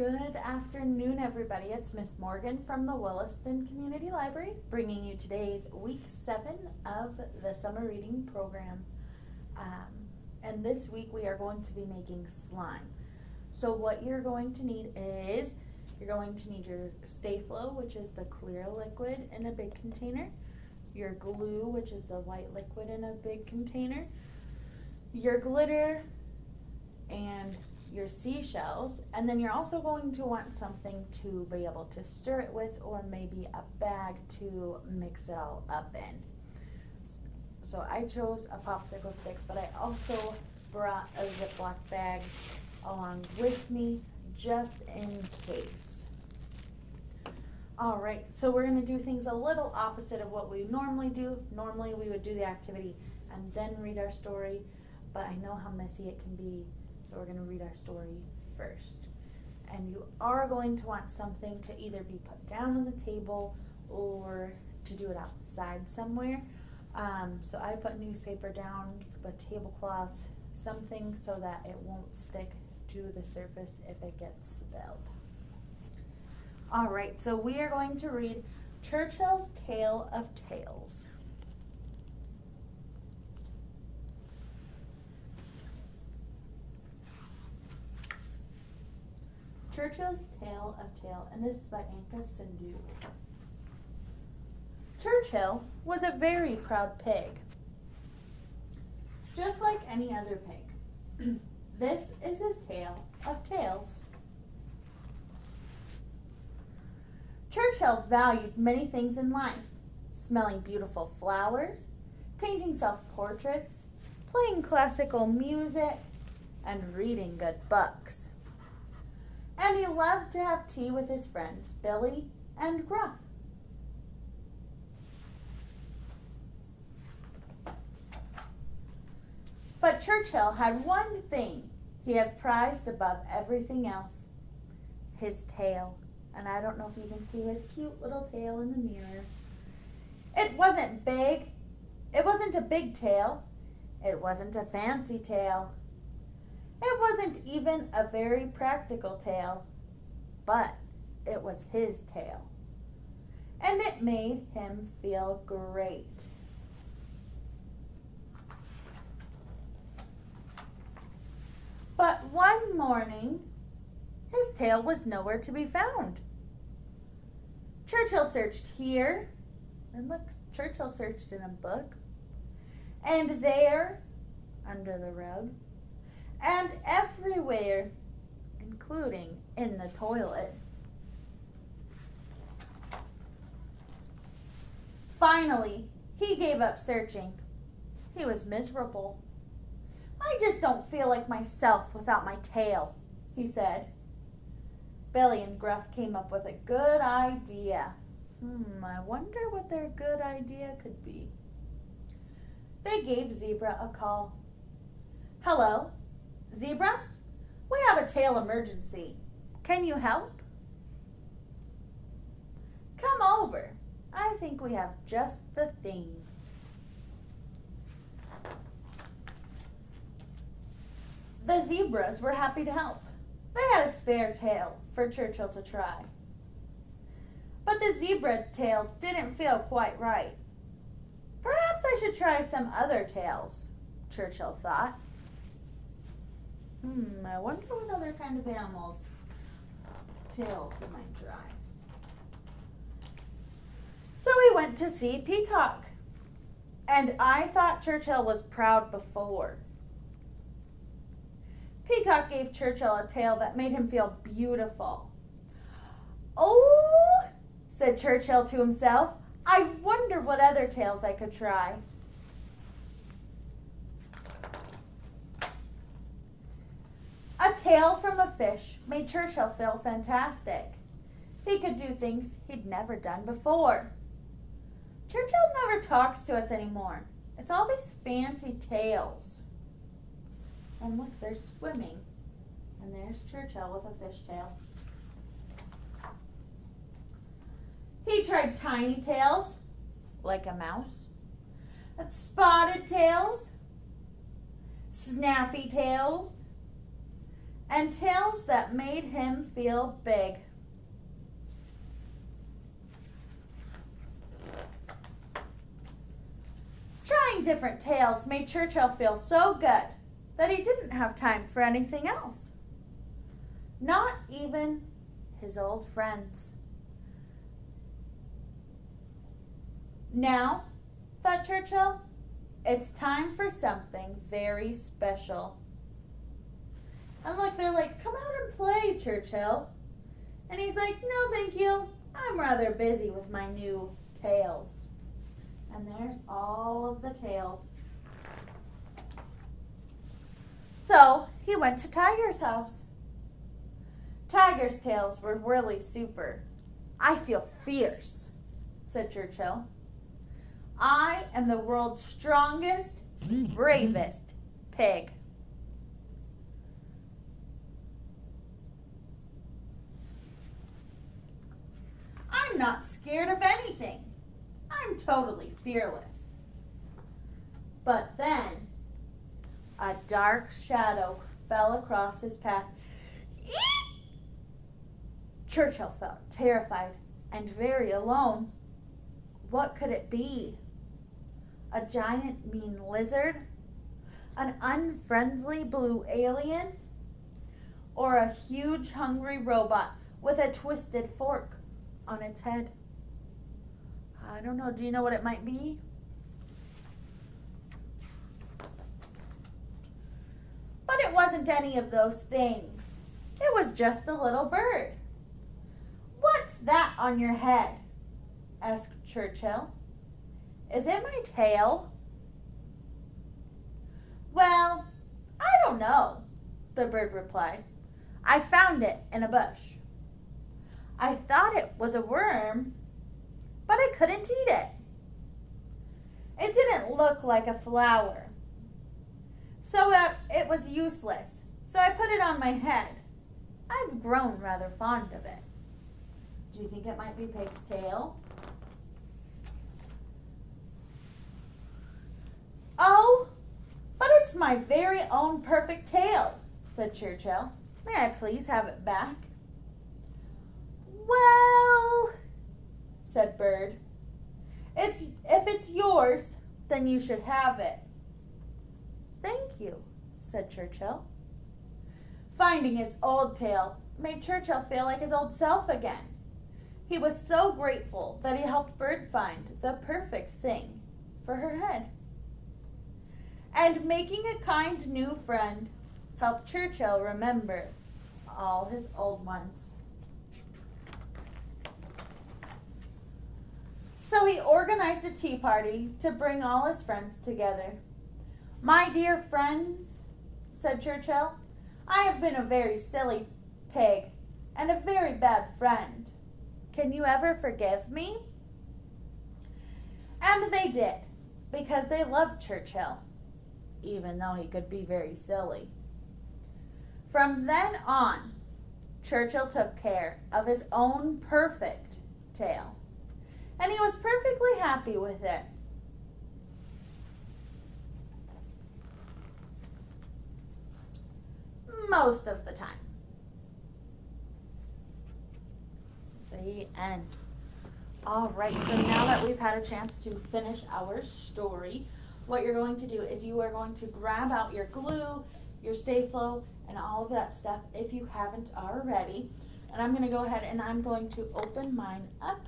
Good afternoon, everybody. It's Miss Morgan from the Williston Community Library, bringing you today's week 7 of the summer reading program. And this week we are going to be making slime. So what you're going to need is, you're going to need your sta-flo, which is the clear liquid in a big container, your glue, which is the white liquid in a big container, your glitter, and your seashells, and then you're also going to want something to be able to stir it with, or maybe a bag to mix it all up in. So I chose a popsicle stick, but I also brought a Ziploc bag along with me just in case. Alright, so we're going to do things a little opposite of what we normally do. Normally we would do the activity and then read our story, but I know how messy it can be. So we're going to read our story first. And you are going to want something to either be put down on the table or to do it outside somewhere. So I put newspaper down, you could put tablecloths, something so that it won't stick to the surface if it gets spilled. Alright, so we are going to read Churchill's Tale of Tales. Churchill's Tale of Tale, and this is by Anca, Sandu. Churchill was a very proud pig, just like any other pig. This is his tale of tales. Churchill valued many things in life: smelling beautiful flowers, painting self-portraits, playing classical music, and reading good books. And he loved to have tea with his friends, Billy and Gruff. But Churchill had one thing he had prized above everything else: his tail. And I don't know if you can see his cute little tail in the mirror. It wasn't big. It wasn't a big tail. It wasn't a fancy tail. It wasn't even a very practical tail, but it was his tail, and it made him feel great. But one morning, his tail was nowhere to be found. Churchill searched here, and look, Churchill searched in a book, and there, under the rug, and everywhere, including in the toilet. Finally, he gave up searching. He was miserable. "I just don't feel like myself without my tail," he said. Billy and Gruff came up with a good idea. I wonder what their good idea could be. They gave Zebra a call. "Hello, Zebra, we have a tail emergency. Can you help?" "Come over. I think we have just the thing." The zebras were happy to help. They had a spare tail for Churchill to try. But the zebra tail didn't feel quite right. "Perhaps I should try some other tails," Churchill thought. I wonder what other kind of animals' tails we might try. So he went to see Peacock. And I thought Churchill was proud before. Peacock gave Churchill a tail that made him feel beautiful. "Oh," said Churchill to himself, "I wonder what other tails I could try." A tail from a fish made Churchill feel fantastic. He could do things he'd never done before. Churchill never talks to us anymore. It's all these fancy tails. And look, they're swimming. And there's Churchill with a fish tail. He tried tiny tails, like a mouse, and spotted tails, snappy tails, and tails that made him feel big. Trying different tails made Churchill feel so good that he didn't have time for anything else. Not even his old friends. Now, thought Churchill, it's time for something very special. And look, they're like, come out and play, Churchill. And he's like, no, thank you. I'm rather busy with my new tails. And there's all of the tails. So he went to Tiger's house. Tiger's tails were really super. I feel fierce, said Churchill. I am the world's strongest, bravest pig. I'm not scared of anything. I'm totally fearless. But then a dark shadow fell across his path. Eek! Churchill felt terrified and very alone. What could it be? A giant mean lizard? An unfriendly blue alien? Or a huge hungry robot with a twisted fork on its head? I don't know. Do you know what it might be? But it wasn't any of those things. It was just a little bird. What's that on your head? Asked Churchill. Is it my tail? Well, I don't know, the bird replied. I found it in a bush. I thought it was a worm, but I couldn't eat it. It didn't look like a flower, so it was useless, so I put it on my head. I've grown rather fond of it. Do you think it might be Pig's tail? Oh, but it's my very own perfect tail, said Churchill. May I please have it back? Well, said Bird, if it's yours, then you should have it. Thank you, said Churchill. Finding his old tail made Churchill feel like his old self again. He was so grateful that he helped Bird find the perfect thing for her head. And making a kind new friend helped Churchill remember all his old ones. So he organized a tea party to bring all his friends together. My dear friends, said Churchill, I have been a very silly pig and a very bad friend. Can you ever forgive me? And they did, because they loved Churchill, even though he could be very silly. From then on, Churchill took care of his own perfect tail, and he was perfectly happy with it. Most of the time. The end. All right, so now that we've had a chance to finish our story, what you're going to do is you are going to grab out your glue, your sta-flo, and all of that stuff if you haven't already. And I'm going to go ahead and I'm going to open mine up.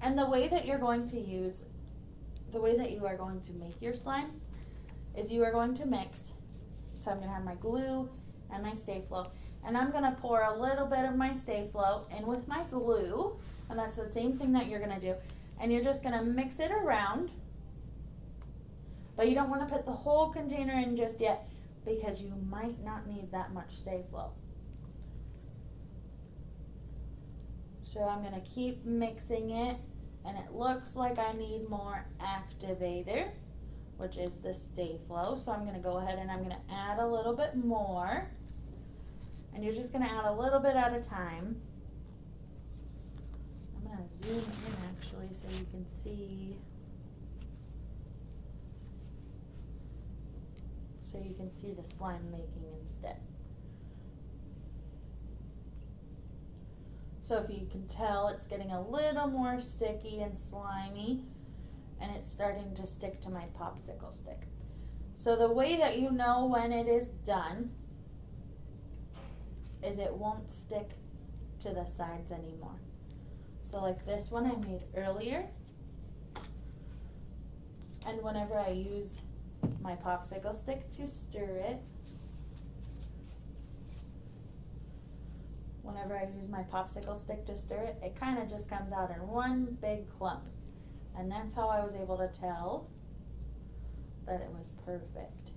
And the way that you are going to make your slime is you are going to mix. So I'm going to have my glue and my sta-flo. And I'm going to pour a little bit of my sta-flo in with my glue. And that's the same thing that you're going to do. And you're just going to mix it around. But you don't want to put the whole container in just yet because you might not need that much sta-flo. So I'm going to keep mixing it. And it looks like I need more activator, which is the sta-flo. So I'm going to go ahead and I'm going to add a little bit more. And you're just going to add a little bit at a time. I'm going to zoom in actually so you can see. so you can see the slime making instead. So if you can tell, it's getting a little more sticky and slimy, and it's starting to stick to my popsicle stick. So the way that you know when it is done is it won't stick to the sides anymore. So like this one I made earlier, and whenever I use my popsicle stick to stir it, it kind of just comes out in one big clump. And that's how I was able to tell that it was perfect.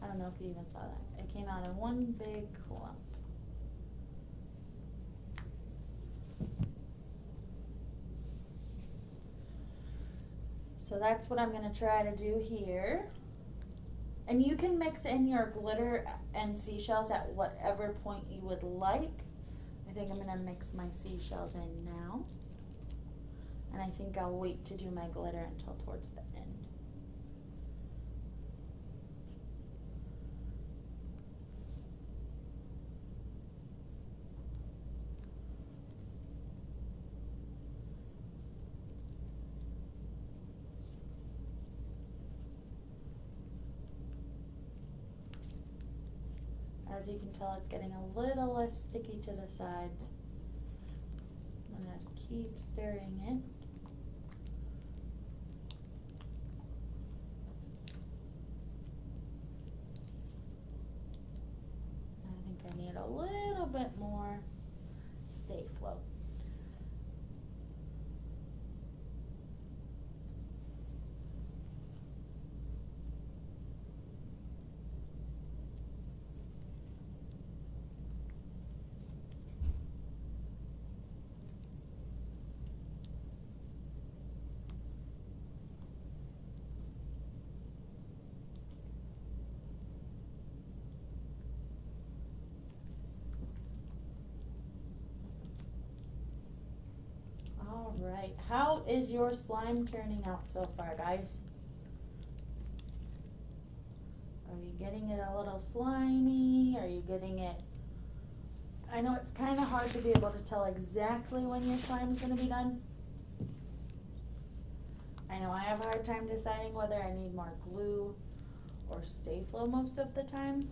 I don't know if you even saw that. It came out in one big clump. So that's what I'm going to try to do here. And you can mix in your glitter and seashells at whatever point you would like. I think I'm going to mix my seashells in now. And I think I'll wait to do my glitter until towards the end. As you can tell, it's getting a little less sticky to the sides. I'm going to keep stirring it. I think I need a little bit more sta-flo. Alright, how is your slime turning out so far, guys? Are you getting it a little slimy? Are you getting it... I know it's kind of hard to be able to tell exactly when your slime's going to be done. I know I have a hard time deciding whether I need more glue or sta-flo most of the time.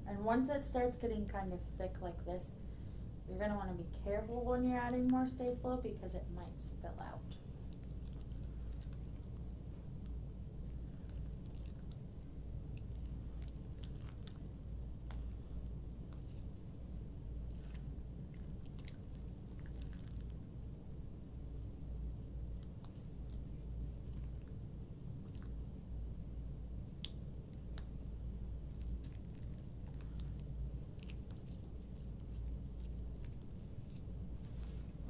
And once it starts getting kind of thick like this, you're going to want to be careful when you're adding more sta-flo because it might spill out.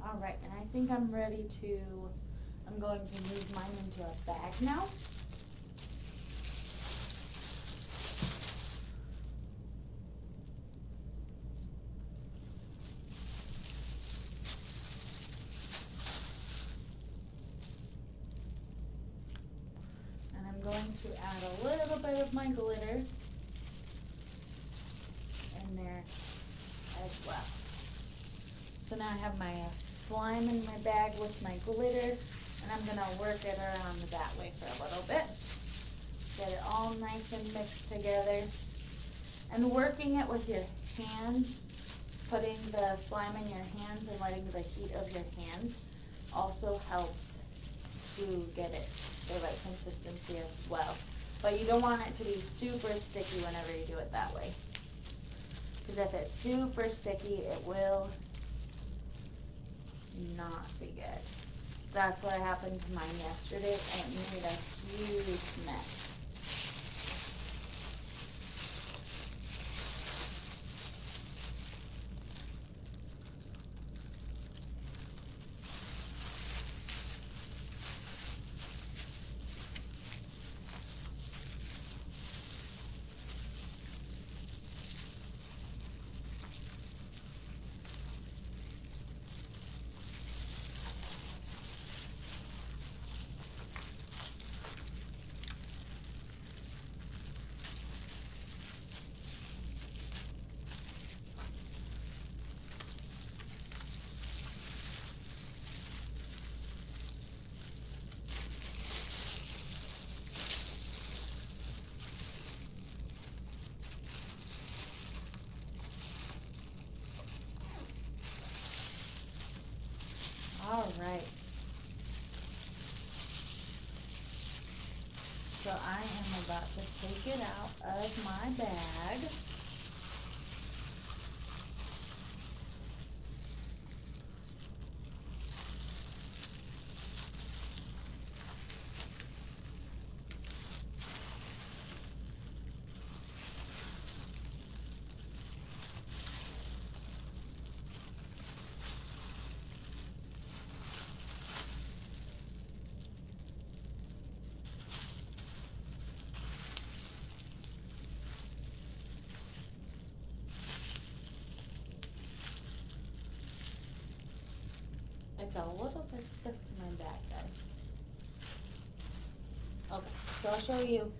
Alright, and I think I'm going to move mine into a bag now. And I'm going to add a little bit of my glitter in there as well. So now I have my slime in my bag with my glitter, and I'm going to work it around that way for a little bit. Get it all nice and mixed together. And working it with your hands, putting the slime in your hands and letting the heat of your hands also helps to get it the right consistency as well. But you don't want it to be super sticky whenever you do it that way. Because if it's super sticky, it will not be good. That's what happened to mine yesterday, and it made a huge mess. So I am about to take it out of my bag. It's a little bit stuck to my bag, guys. Okay, so I'll show you,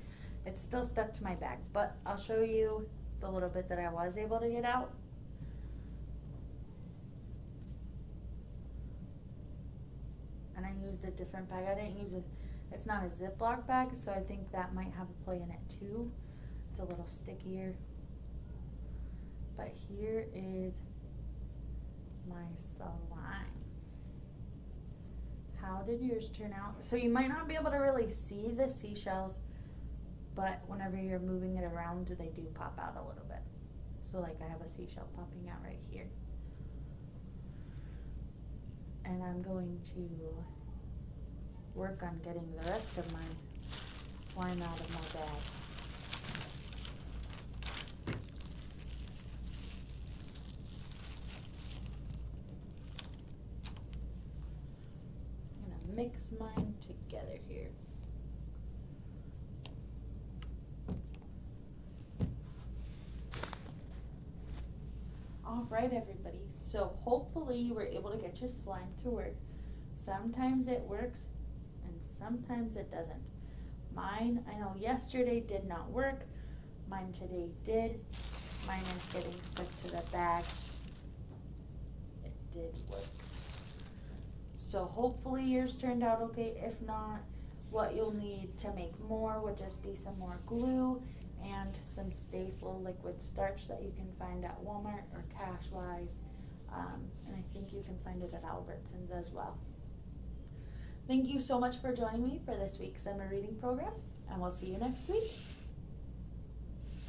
it's still stuck to my bag, but I'll show you the little bit that I was able to get out. And I used a different bag. I didn't use it's not a Ziploc bag, so I think that might have a play in it too. It's a little stickier. But here is my slime. How did yours turn out? So you might not be able to really see the seashells, but whenever you're moving it around, they do pop out a little bit. So like I have a seashell popping out right here. And I'm going to work on getting the rest of my slime out of my bag. Mix mine together here. All right, everybody. So hopefully you were able to get your slime to work. Sometimes it works and sometimes it doesn't. Mine, I know yesterday did not work. Mine today did. Mine is getting stuck to the bag. It did work. So hopefully yours turned out okay. If not, what you'll need to make more would just be some more glue and some sta-flo liquid starch that you can find at Walmart or Cashwise. And I think you can find it at Albertsons as well. Thank you so much for joining me for this week's summer reading program, and we'll see you next week.